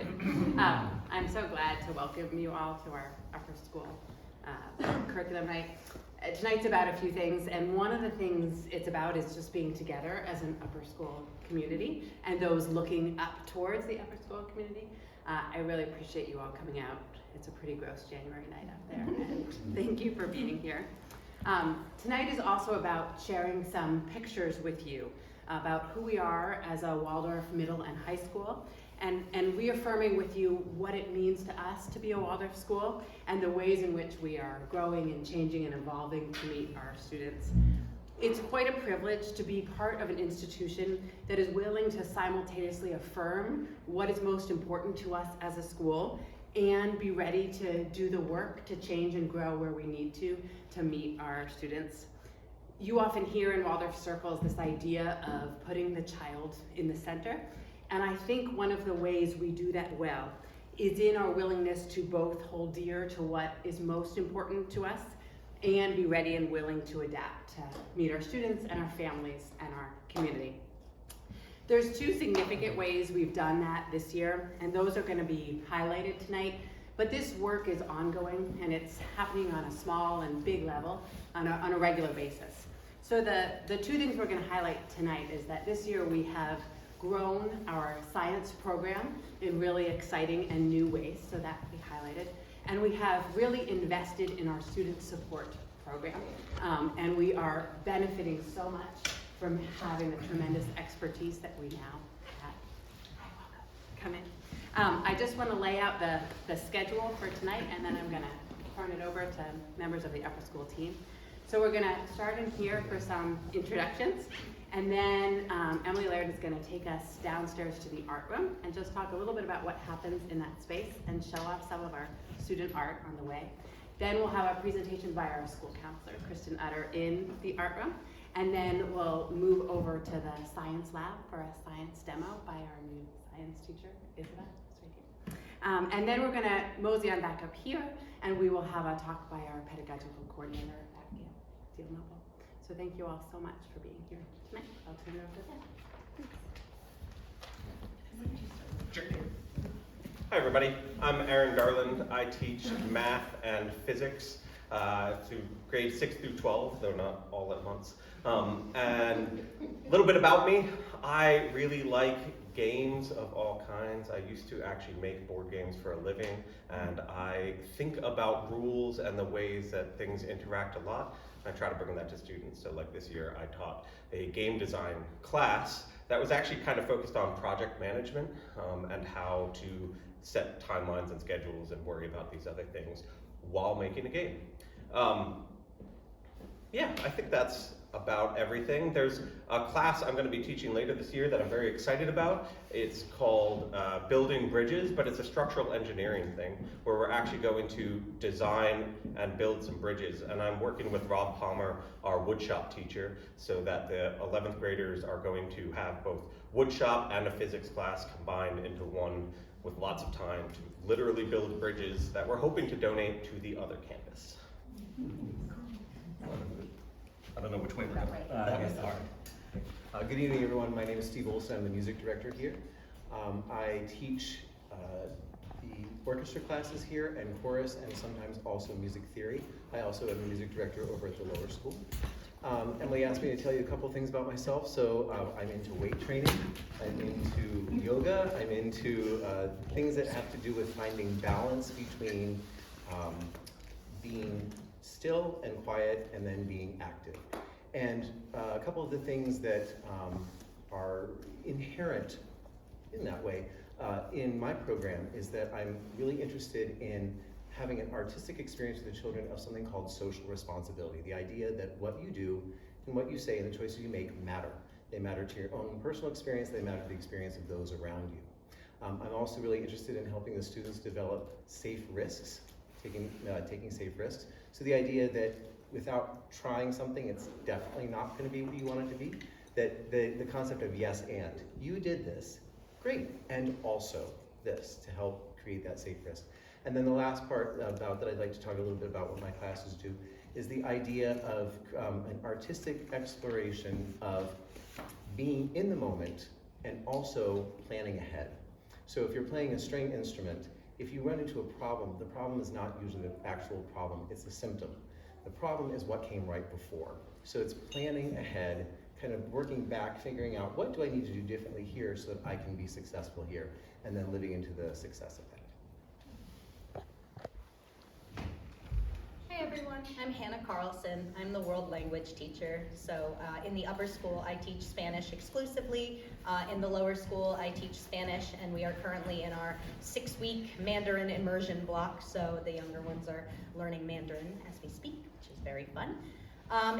started. I'm so glad to welcome you all to our upper school curriculum night. Tonight's about a few things, and one of the things it's about is just being together as an upper school community and those looking up towards the upper school community. I really appreciate you all coming out. It's a pretty gross January night up there, and thank you for being here. Tonight is also about sharing some pictures with you about who we are as a Waldorf middle and high school, and reaffirming with you what it means to us to be a Waldorf school and the ways in which we are growing and changing and evolving to meet our students. It's quite a privilege to be part of an institution that is willing to simultaneously affirm what is most important to us as a school and be ready to do the work to change and grow where we need to meet our students. You often hear in Waldorf circles this idea of putting the child in the center, and I think one of the ways we do that well is in our willingness to both hold dear to what is most important to us and be ready and willing to adapt to meet our students and our families and our community. There's two significant ways we've done that this year, and those are going to be highlighted tonight. But this work is ongoing, and it's happening on a small and big level on a regular basis. So the two things we're going to highlight tonight is that this year we have grown our science program in really exciting and new ways, so that will be highlighted. And we have really invested in our student support program, and we are benefiting so much from having the tremendous expertise that we now have. Hi, welcome. Come in. I just want to lay out the schedule for tonight, and then I'm going to turn it over to members of the upper school team. So we're going to start in here for some introductions, and then Emily Laird is going to take us downstairs to the art room and just talk a little bit about what happens in that space and show off some of our student art on the way. Then we'll have a presentation by our school counselor, Kristen Utter, in the art room. And then we'll move over to the science lab for a science demo by our new science teacher, Isabel. And then we're going to mosey on back up here, and we will have a talk by our pedagogical coordinator at Gail Noble. So thank you all so much for being here tonight. I'll turn it over to them. Hi everybody, I'm Aaron Garland. I teach math and physics to grades 6 through 12, though not all at once. And a little bit about me, I really like games of all kinds. I used to actually make board games for a living, and I think about rules and the ways that things interact a lot. I try to bring that to students. So like this year I taught a game design class that was actually kind of focused on project management and how to set timelines and schedules and worry about these other things while making a game. Yeah, I think that's about everything. There's a class I'm going to be teaching later this year that I'm very excited about. It's called Building Bridges, but it's a structural engineering thing where we're actually going to design and build some bridges. And I'm working with Rob Palmer, our woodshop teacher, so that the 11th graders are going to have both woodshop and a physics class combined into one with lots of time to literally build bridges that we're hoping to donate to the other campus. I don't know which way we're going. That was hard. Good evening, everyone. My name is Steve Olson. I'm the music director here. I teach the orchestra classes here and chorus and sometimes also music theory. I also am a music director over at the lower school. Emily asked me to tell you a couple things about myself. So I'm into weight training, I'm into yoga, I'm into things that have to do with finding balance between being still and quiet and then being active. And a couple of the things that are inherent in that way in my program is that I'm really interested in having an artistic experience with the children of something called social responsibility. The idea that what you do and what you say and the choices you make matter. They matter to your own personal experience, they matter to the experience of those around you. I'm also really interested in helping the students develop safe risks, taking safe risks. So the idea that without trying something, it's definitely not going to be what you want it to be. That the concept of yes and. You did this, great, and also this to help create that safe risk. And then the last part about that I'd like to talk a little bit about what my classes do is the idea of an artistic exploration of being in the moment and also planning ahead. So if you're playing a string instrument, if you run into a problem, the problem is not usually the actual problem, it's the symptom. The problem is what came right before. So it's planning ahead, kind of working back, figuring out what do I need to do differently here so that I can be successful here, and then living into the success of that. Hi everyone, I'm Hannah Carlson. I'm the world language teacher. So in the upper school, I teach Spanish exclusively. In the lower school, I teach Spanish, and we are currently in our 6-week Mandarin immersion block. So the younger ones are learning Mandarin as we speak, which is very fun.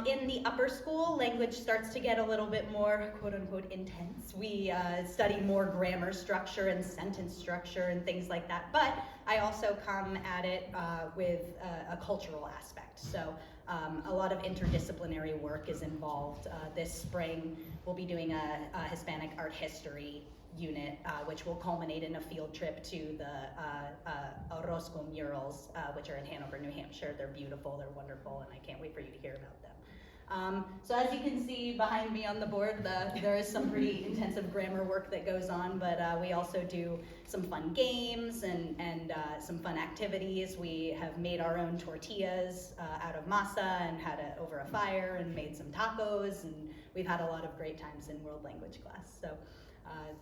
In the upper school, language starts to get a little bit more quote-unquote intense. We study more grammar structure and sentence structure and things like that, but I also come at it with a cultural aspect. So a lot of interdisciplinary work is involved. This spring, we'll be doing a Hispanic art history unit, which will culminate in a field trip to the Orozco murals, which are in Hanover, New Hampshire. They're beautiful, they're wonderful, and I can't wait for you to hear about them. So as you can see behind me on the board, there is some pretty intensive grammar work that goes on, but we also do some fun games and some fun activities. We have made our own tortillas out of masa and had it over a fire and made some tacos, and we've had a lot of great times in world language class. So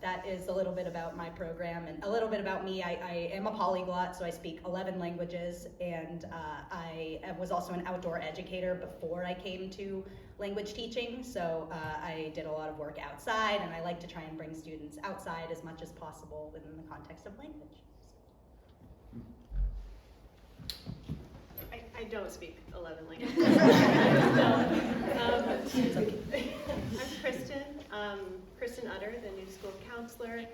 that is a little bit about my program and a little bit about me. I am a polyglot, so I speak 11 languages, and I was also an outdoor educator before I came to language teaching. So I did a lot of work outside, and I like to try and bring students outside as much as possible within the context of language. I don't speak 11 languages. I'm Kristen Utter, the new school counselor.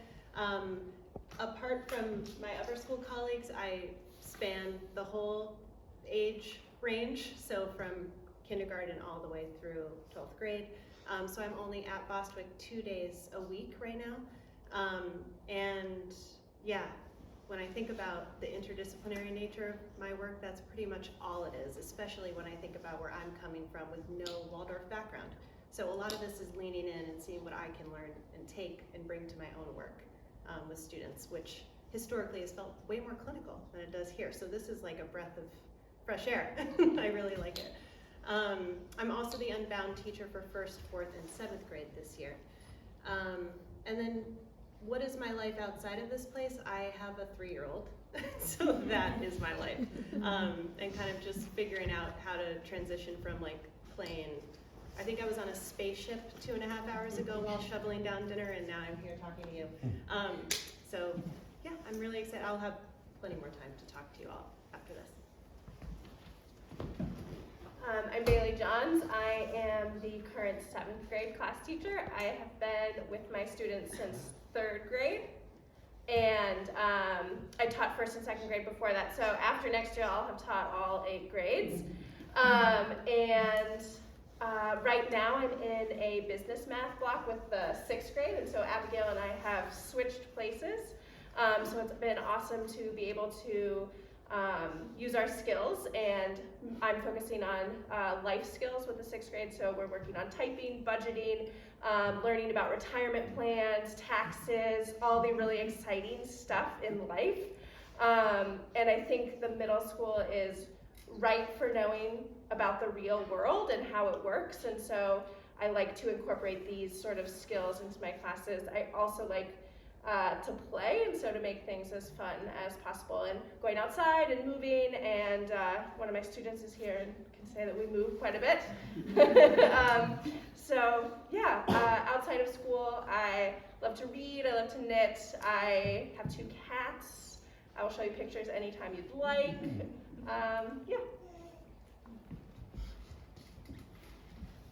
Apart from my upper school colleagues, I span the whole age range, so from kindergarten all the way through 12th grade. So I'm only at Bostwick 2 days a week right now. And yeah, when I think about the interdisciplinary nature of my work, that's pretty much all it is, especially when I think about where I'm coming from with no Waldorf background. So a lot of this is leaning in and seeing what I can learn and take and bring to my own work with students, which historically has felt way more clinical than it does here. So this is like a breath of fresh air. I really like it. I'm also the unbound teacher for 1st, 4th, and 7th grade this year. And then what is my life outside of this place? I have a 3-year-old, so that is my life. And kind of just figuring out how to transition from like playing. I think I was on a spaceship 2.5 hours ago while shoveling down dinner, and now I'm here talking to you. So yeah, I'm really excited. I'll have plenty more time to talk to you all after this. I'm Bailey Johns. I am the current 7th grade class teacher. I have been with my students since 3rd grade, and I taught 1st and 2nd grade before that. So after next year, I'll have taught all 8 grades. Right now, I'm in a business math block with the 6th grade, and so Abigail and I have switched places. So it's been awesome to be able to use our skills, and I'm focusing on life skills with the 6th grade. So we're working on typing, budgeting, learning about retirement plans, taxes, all the really exciting stuff in life. And I think the middle school is right for knowing about the real world and how it works, and so I like to incorporate these sort of skills into my classes. I also like to play, and so to make things as fun as possible, and going outside and moving, and one of my students is here and can say that we move quite a bit. So yeah, outside of school, I love to read, I love to knit, I have 2 cats. I will show you pictures anytime you'd like. Yeah.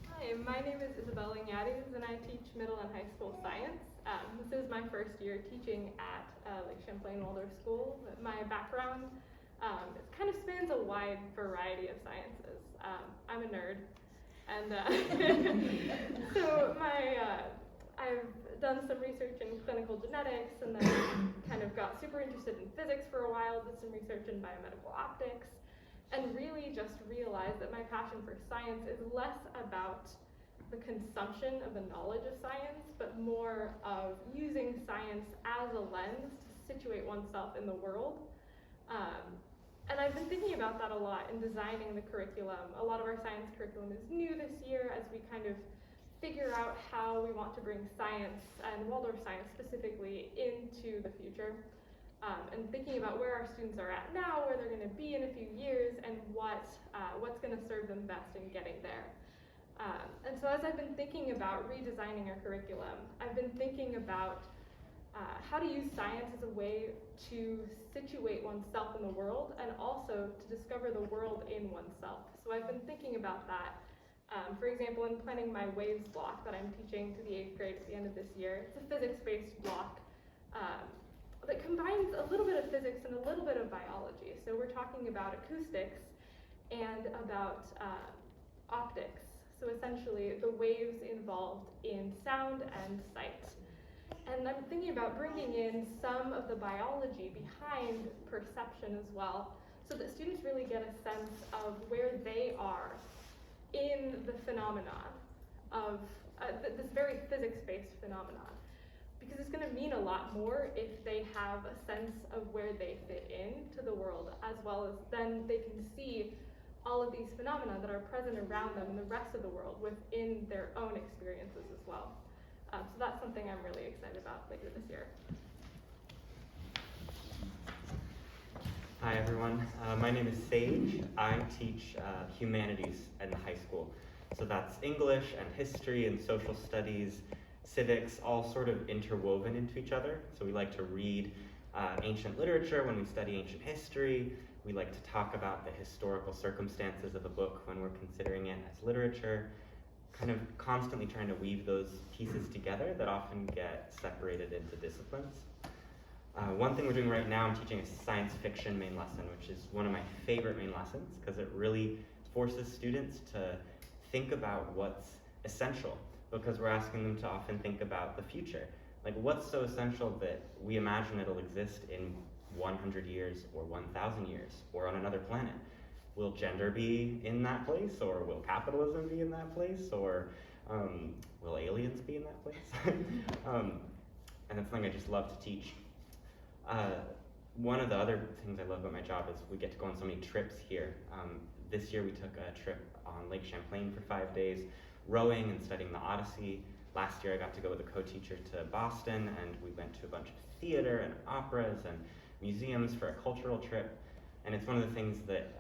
Hi, my name is Isabella Ignatius, and I teach middle and high school science. This is my first year teaching at Lake Champlain Waldorf School. My background it kind of spans a wide variety of sciences. I'm a nerd, and so I've done some research in clinical genetics, and then kind of got super interested in physics for a while, did some research in biomedical optics, and really just realized that my passion for science is less about the consumption of the knowledge of science, but more of using science as a lens to situate oneself in the world. And I've been thinking about that a lot in designing the curriculum. A lot of our science curriculum is new this year as we kind of figure out how we want to bring science and Waldorf science specifically into the future. And thinking about where our students are at now, where they're going to be in a few years, and what's going to serve them best in getting there. And so as I've been thinking about redesigning our curriculum, I've been thinking about how to use science as a way to situate oneself in the world and also to discover the world in oneself. So I've been thinking about that. For example, in planning my waves block that I'm teaching to the 8th grade at the end of this year, it's a physics-based block that combines a little bit of physics and a little bit of biology. So we're talking about acoustics and about optics. So essentially the waves involved in sound and sight. And I'm thinking about bringing in some of the biology behind perception as well, so that students really get a sense of where they are in the phenomenon of this very physics-based phenomenon. Because it's going to mean a lot more if they have a sense of where they fit into the world, as well as then they can see all of these phenomena that are present around them in the rest of the world within their own experiences as well. So that's something I'm really excited about later this year. Hi everyone, my name is Sage. I teach humanities in the high school. So that's English and history and social studies, civics, all sort of interwoven into each other. So we like to read ancient literature when we study ancient history. We like to talk about the historical circumstances of a book when we're considering it as literature. Kind of constantly trying to weave those pieces together that often get separated into disciplines. One thing we're doing right now, I'm teaching a science fiction main lesson, which is one of my favorite main lessons because it really forces students to think about what's essential, because we're asking them to often think about the future. Like, what's so essential that we imagine it'll exist in 100 years or 1,000 years or on another planet? Will gender be in that place, or will capitalism be in that place, or will aliens be in that place? And that's something I just love to teach. One of the other things I love about my job is we get to go on so many trips here. This year we took a trip on Lake Champlain for 5 days, rowing and studying the Odyssey. Last year I got to go with a co-teacher to Boston, and we went to a bunch of theater and operas and museums for a cultural trip. And it's one of the things that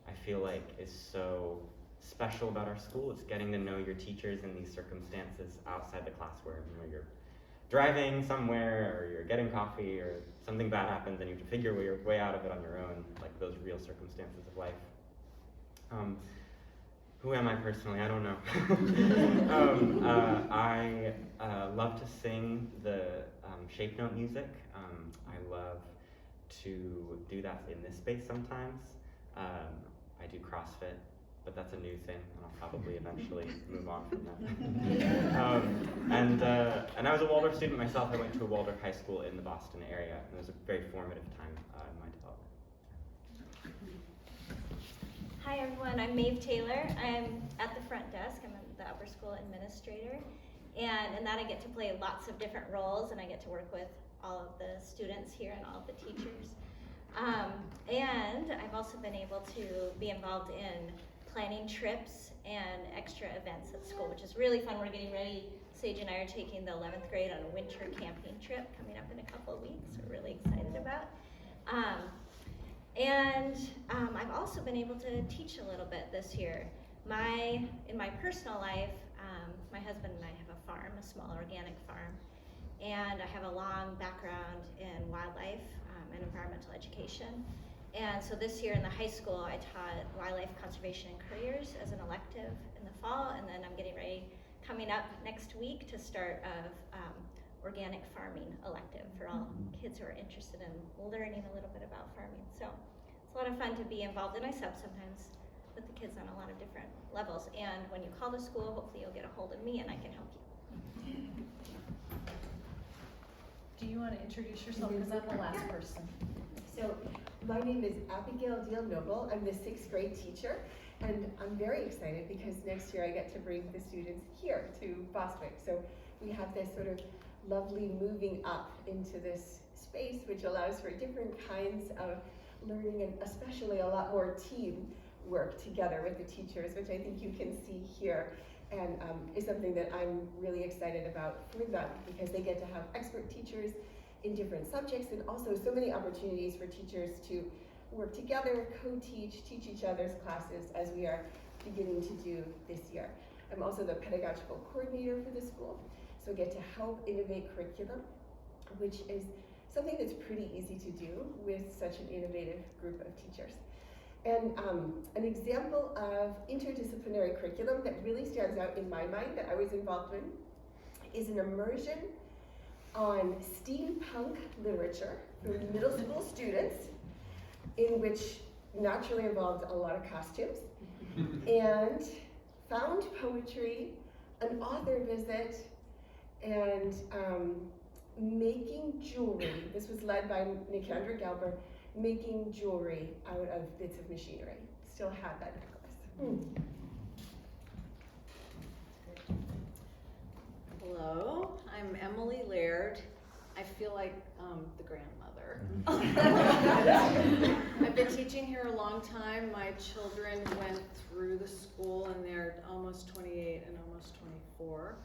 I feel like is so special about our school. It's getting to know your teachers in these circumstances outside the class, where you're driving somewhere or you're getting coffee or something bad happens and you have to figure your way out of it on your own, like those real circumstances of life. Who am I personally? I don't know. I love to sing the shape note music. I love to do that in this space sometimes. I do CrossFit, but that's a new thing, and I'll probably eventually move on from that. And I was a Waldorf student myself. I went to a Waldorf high school in the Boston area, and it was a very formative time in my development. Hi everyone, I'm Maeve Taylor. I'm at the front desk. I'm the upper school administrator. And in that I get to play lots of different roles, and I get to work with all of the students here and all of the teachers. And I've also been able to be involved in planning trips and extra events at school, which is really fun. We're getting ready. Sage and I are taking the 11th grade on a winter camping trip coming up in a couple of weeks. We're really excited about. I've also been able to teach a little bit this year. In my personal life, my husband and I have a farm, a small organic farm, and I have a long background in wildlife and environmental education. And so this year in the high school, I taught wildlife conservation and careers as an elective in the fall, and then I'm getting ready, coming up next week, to start a organic farming elective for all kids who are interested in learning a little bit about farming. So it's a lot of fun to be involved, and I sub sometimes with the kids on a lot of different levels. And when you call the school, hopefully you'll get a hold of me and I can help you. Do you want to introduce yourself, because I'm the last person? So my name is Abigail Deal Noble. I'm the 6th grade teacher, and I'm very excited because next year I get to bring the students here to Bostwick. So we have this sort of lovely moving up into this space, which allows for different kinds of learning and especially a lot more team work together with the teachers, which I think you can see here, and is something that I'm really excited about for them, because they get to have expert teachers in different subjects, and also so many opportunities for teachers to work together, co-teach, teach each other's classes, as we are beginning to do this year. I'm also the pedagogical coordinator for the school, so I get to help innovate curriculum, which is something that's pretty easy to do with such an innovative group of teachers. And an example of interdisciplinary curriculum that really stands out in my mind that I was involved in is an immersion on steampunk literature for middle school students, in which naturally involved a lot of costumes, and found poetry, an author visit, and making jewelry. This was led by Nikandra Galber, making jewelry out of bits of machinery. Still have that necklace. Hello, I'm Emily Laird. I feel like the grandmother. I've been teaching here a long time. My children went through the school and they're almost 28 and almost 24.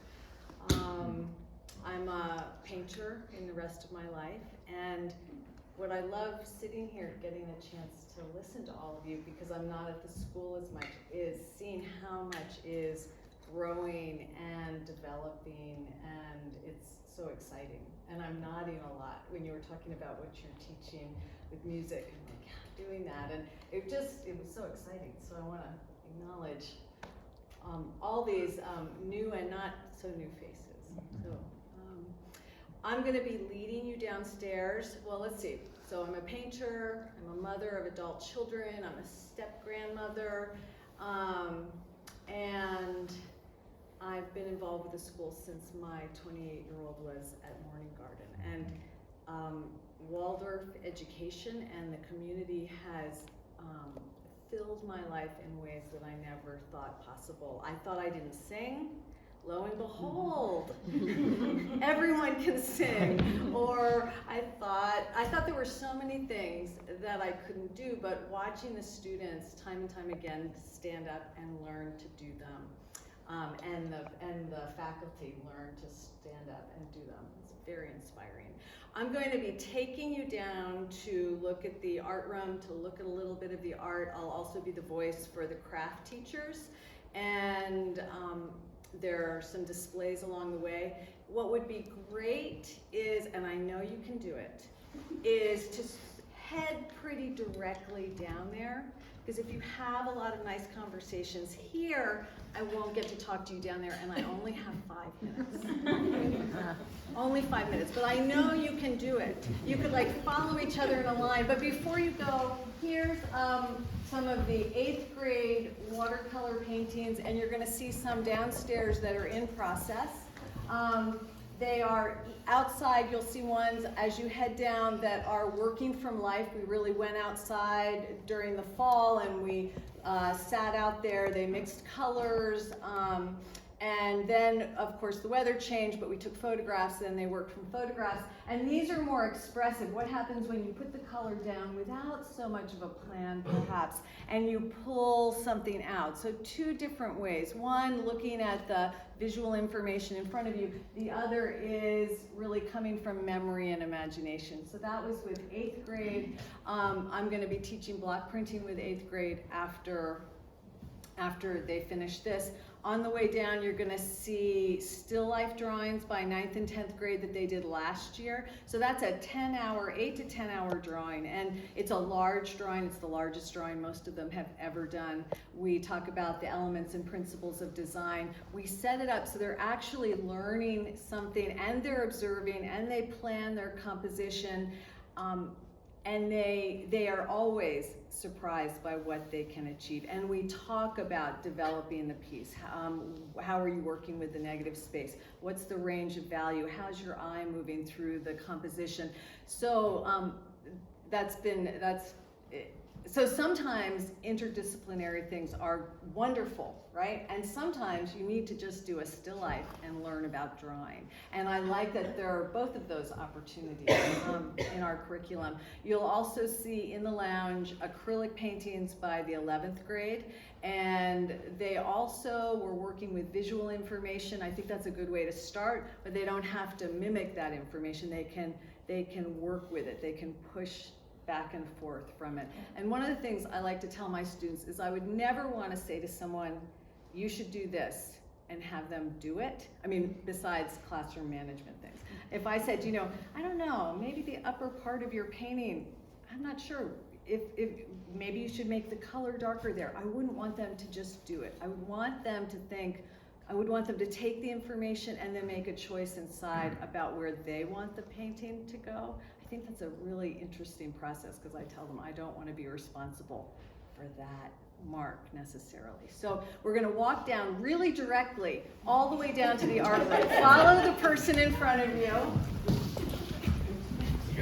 I'm a painter in the rest of my life, and what I love sitting here getting a chance to listen to all of you, because I'm not at the school as much, is seeing how much is growing and developing, and it's so exciting. And I'm nodding a lot when you were talking about what you're teaching with music. I'm like, yeah, doing that, and it was so exciting. So I want to acknowledge all these new and not so new faces. So I'm going to be leading you downstairs. Well, let's see. So I'm a painter, I'm a mother of adult children, I'm a step-grandmother, and I've been involved with the school since my 28-year-old was at Morning Garden. And Waldorf education and the community has filled my life in ways that I never thought possible. I thought I didn't sing. Lo and behold, everyone can sing. Or I thought there were so many things that I couldn't do, but watching the students time and time again stand up and learn to do them, and the faculty learn to stand up and do them. It's very inspiring. I'm going to be taking you down to look at the art room, to look at a little bit of the art. I'll also be the voice for the craft teachers, and there are some displays along the way. What would be great is, and I know you can do it, is to head pretty directly down there, because if you have a lot of nice conversations here, I won't get to talk to you down there, and I only have 5 minutes. Only 5 minutes, but I know you can do it. You could like follow each other in a line, but before you go, here's some of the 8th grade watercolor paintings, and you're gonna see some downstairs that are in process. They are outside. You'll see ones as you head down that are working from life. We really went outside during the fall and we sat out there. They mixed colors. And then, of course, the weather changed, but we took photographs and they worked from photographs. And these are more expressive. What happens when you put the color down without so much of a plan, perhaps, and you pull something out? So 2 different ways. One, looking at the visual information in front of you. The other is really coming from memory and imagination. So that was with 8th grade. I'm going to be teaching block printing with 8th grade after they finish this. On the way down, you're gonna see still life drawings by 9th and 10th grade that they did last year. So that's a 8 to 10 hour drawing, and it's a large drawing. It's the largest drawing most of them have ever done. We talk about the elements and principles of design. We set it up so they're actually learning something, and they're observing, and they plan their composition, and they are always surprised by what they can achieve. And we talk about developing the piece. How are you working with the negative space? What's the range of value? How's your eye moving through the composition? So So sometimes interdisciplinary things are wonderful, right? And sometimes you need to just do a still life and learn about drawing. And I like that there are both of those opportunities in our curriculum. You'll also see in the lounge acrylic paintings by the 11th grade. And they also were working with visual information. I think that's a good way to start, but they don't have to mimic that information. They can work with it. They can push back and forth from it. And one of the things I like to tell my students is I would never want to say to someone, you should do this, and have them do it. I mean, besides classroom management things. If I said, I don't know, maybe the upper part of your painting, I'm not sure, if maybe you should make the color darker there. I wouldn't want them to just do it. I would want them to think, I would want them to take the information and then make a choice inside about where they want the painting to go. I think that's a really interesting process because I tell them I don't want to be responsible for that mark necessarily. So we're going to walk down really directly all the way down to the artwork. Follow the person in front of you.